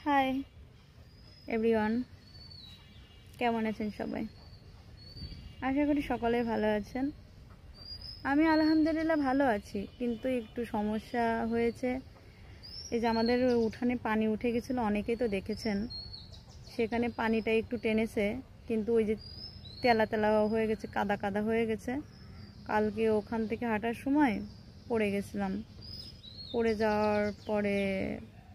Hi everyone, কেমন আছেন সবাই? আশা করি সকলে ভালো আছেন। আমি আলহামদুলিল্লাহ ভালো আছি, কিন্তু একটু সমস্যা হয়েছে। এই যে আমাদের উঠানে পানি উঠে গেছিলো, অনেকেই তো দেখেছেন। সেখানে পানিটা একটু টেনেছে, কিন্তু ওই যে তেলা তেলা হয়ে গেছে, কাদা কাদা হয়ে গেছে। কালকে ওখান থেকে হাঁটার সময় পড়ে গেছিলাম। পড়ে যাওয়ার পরে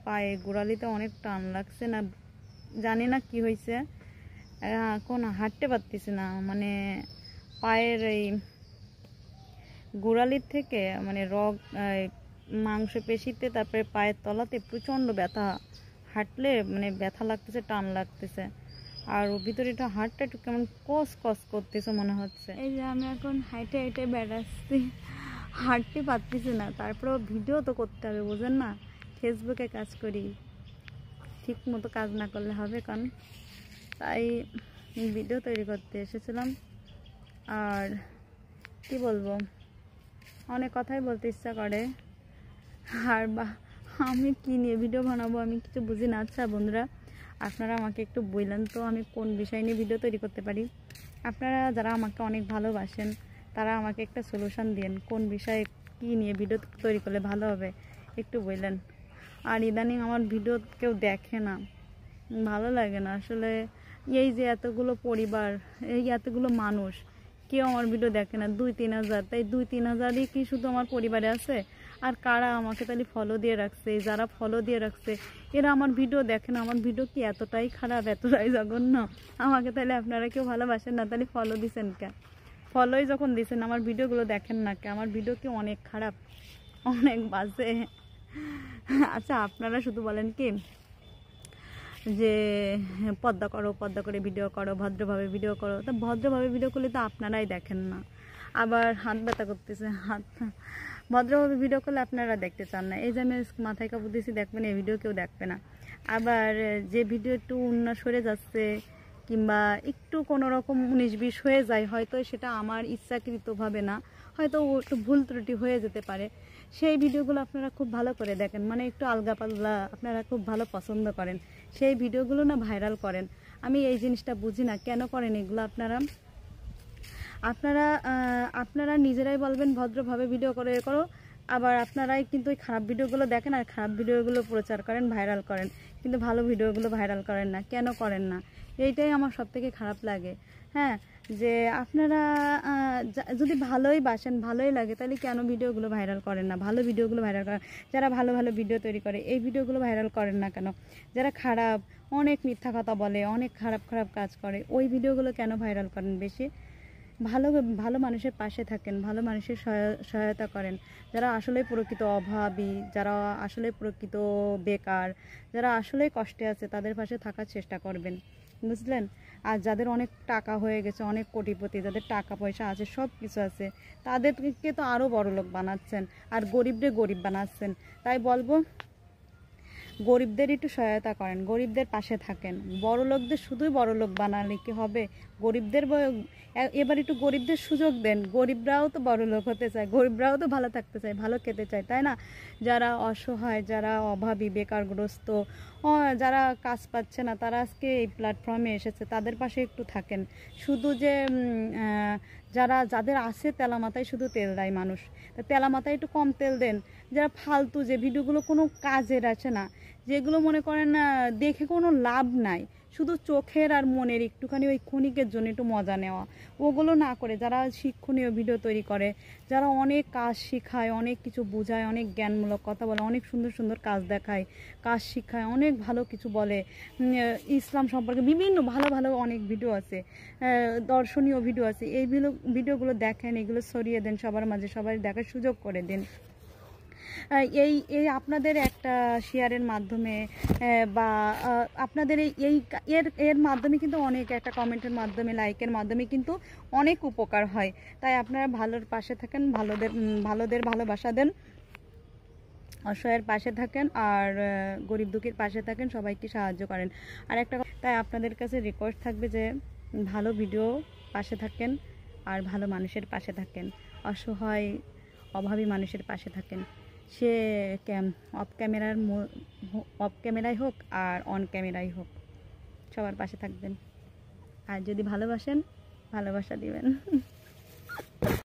পায়ে গোড়ালিতে অনেক টান লাগছে, না জানি না কি হয়েছে, এখন হাঁটতে পারতেছি না। মানে পায়ের এই গোড়ালির থেকে মানে মাংস পেশিতে, তারপরে পায়ের তলাতে প্রচণ্ড ব্যথা। হাঁটলে মানে ব্যথা লাগতেছে, টান লাগতেছে, আর ওর ভিতরে একটু হাড়টা একটু কেমন কস কস করতেছে মনে হচ্ছে। এই যে আমি এখন হাইটে হাইটে বেড়াচ্ছি, হাঁটতে পারতেছি না। তারপরেও ভিডিও তো করতে হবে, বোঝেন না? ফেসবুকে কাজ করি, ঠিক মতো কাজ না করলে হবে কারণ, তাই ভিডিও তৈরি করতে এসেছিলাম। আর কি বলবো, অনেক কথাই বলতে ইচ্ছা করে, আর আমি কি নিয়ে ভিডিও বানাবো আমি কিছু বুঝি না। আচ্ছা বন্ধুরা, আপনারা আমাকে একটু বললেন তো আমি কোন বিষয় নিয়ে ভিডিও তৈরি করতে পারি। আপনারা যারা আমাকে অনেক ভালোবাসেন তারা আমাকে একটা সলিউশন দিন, কোন বিষয়ে কী নিয়ে ভিডিও তৈরি করলে ভালো হবে একটু বললেন। আর ইদানিং আমার ভিডিও কেউ দেখে না, ভালো লাগে না আসলে। এই যে এতগুলো পরিবার, এই এতগুলো মানুষ, কেউ আমার ভিডিও দেখে না। 2-3 হাজার, তাই 2-3 হাজারই কি শুধু আমার পরিবারে আছে? আর কারা আমাকে তাহলে ফলো দিয়ে রাখছে? যারা ফলো দিয়ে রাখছে এরা আমার ভিডিও দেখে না। আমার ভিডিও কি এতটাই খারাপ, এতটাই জঘন্য? আমাকে তাহলে আপনারা কেউ ভালোবাসেন না, তাহলে ফলো দিছেন কে? ফলোই যখন দিছেন, আমার ভিডিওগুলো দেখেন না কে? আমার ভিডিও কি অনেক খারাপ, অনেক বাজে? আচ্ছা আপনারা শুধু বলেন কি যে পর্দা করো, পর্দা করে ভিডিও করো, ভদ্রভাবে ভিডিও করো। তা ভদ্রভাবে ভিডিও করলে তো আপনারাই দেখেন না। আবার হাত ব্যথা করতেছে, হাত ভদ্রভাবে ভিডিও করলে আপনারা দেখতে চান না। এই যে আমি মাথায় কাপড় দিয়েছি, দেখবেন এই ভিডিও কেউ দেখবে না। আবার যে ভিডিও একটু উন্না সরে যাচ্ছে কিংবা একটু কোনো রকম 19-20 হয়ে যায়, হয়তো সেটা আমার ইচ্ছাকৃতভাবে না, হয়তো একটু ভুল ত্রুটি হয়ে যেতে পারে, সেই ভিডিওগুলো আপনারা খুব ভালো করে দেখেন। মানে একটু আলগা পাল্লা আপনারা খুব ভালো পছন্দ করেন, সেই ভিডিওগুলো না ভাইরাল করেন। আমি এই জিনিসটা বুঝি না, কেন করেন এগুলো আপনারা? আপনারা নিজেরাই বলবেন ভদ্রভাবে ভিডিও করো, আবার আপনারাই কিন্তু ওই খারাপ ভিডিওগুলো দেখেন আর খারাপ ভিডিওগুলো প্রচার করেন, ভাইরাল করেন, কিন্তু ভালো ভিডিওগুলো ভাইরাল করেন না। কেন করেন না? এইটাই আমার সবথেকে খারাপ লাগে। হ্যাঁ, যে আপনারা যদি ভালোই বাসেন, ভালোই লাগে, তাহলে কেন ভিডিওগুলো ভাইরাল করেন না? ভালো ভিডিওগুলো ভাইরাল করেন। যারা ভালো ভালো ভিডিও তৈরি করে এই ভিডিওগুলো ভাইরাল করেন না কেন? যারা খারাপ, অনেক মিথ্যা কথা বলে, অনেক খারাপ খারাপ কাজ করে, ওই ভিডিওগুলো কেন ভাইরাল করেন বেশি? ভালো ভালো মানুষের পাশে থাকেন, ভালো মানুষের সহায়তা করেন। যারা আসলে প্রকৃত অভাবী, যারা আসলে প্রকৃত বেকার, যারা আসলে কষ্টে আছে, তাদের পাশে থাকার চেষ্টা করবেন, বুঝলেন? আর যাদের অনেক টাকা হয়ে গেছে, অনেক কোটিপতি, যাদের টাকা পয়সা আছে, সব কিছু আছে, তাদেরকে তো আরও বড়লোক বানাচ্ছেন, আর গরিবদের গরিব বানাচ্ছেন। তাই বলবো, গরিবদের একটু সহায়তা করেন, গরিবদের পাশে থাকেন। বড় লোকদের শুধুই বড় লোক বানালে কি হবে? গরিবদের এবার একটু গরিবদের সুযোগ দেন। গরিবরাও তো বড় লোক হতে চায়, গরিবরাও তো ভালো থাকতে চায়, ভালো খেতে চায়, তাই না? যারা অসহায়, যারা অভাবী, বেকারগ্রস্ত, যারা কাজ পাচ্ছে না, তারা আজকে এই প্ল্যাটফর্মে এসেছে, তাদের পাশে একটু থাকেন। শুধু যে যাদের আছে তেলা মাথায় শুধু তেল দেয় মানুষ, তা তেলা মাথায় একটু কম তেল দেন। যারা ফালতু যে ভিডিওগুলো কোনো কাজের আছে না, যেগুলো মনে করেন দেখে কোনো লাভ নাই, শুধু চোখের আর মনের একটুখানি ওই ক্ষণিকের জন্য একটু মজা নেওয়া, ওগুলো না করে যারা শিক্ষণীয় ভিডিও তৈরি করে, যারা অনেক কাজ শিখায়, অনেক কিছু বোঝায়, অনেক জ্ঞানমূলক কথা বলে, অনেক সুন্দর সুন্দর কাজ দেখায়, কাজ শিখায়, অনেক ভালো কিছু বলে, ইসলাম সম্পর্কে বিভিন্ন ভালো ভালো অনেক ভিডিও আছে, দর্শনীয় ভিডিও আছে, এই ভিডিওগুলো দেখেন, এগুলো ছড়িয়ে দেন সবার মাঝে, সবাই দেখার সুযোগ করে দিন। এই আপনাদের একটা শেয়ারের মাধ্যমে বা আপনাদের এর মাধ্যমে কিন্তু অনেক, একটা কমেন্টের মাধ্যমে, লাইকের মাধ্যমে কিন্তু অনেক উপকার হয়। তাই আপনারা ভালোর পাশে থাকেন, ভালোদের ভালোবাসা দেন, অসহায়ের পাশে থাকেন, আর গরিব দুঃখীর পাশে থাকেন, সবাইকে সাহায্য করেন। আর একটা, তাই আপনাদের কাছে রিকোয়েস্ট থাকবে যে ভালো ভিডিও পাশে থাকেন, আর ভালো মানুষের পাশে থাকেন, অসহায় অভাবী মানুষের পাশে থাকেন। সে অফ ক্যামেরায় হোক আর অন ক্যামেরায় হোক, সবার পাশে থাকবেন। আর যদি ভালোবাসেন, ভালোবাসা দিবেন।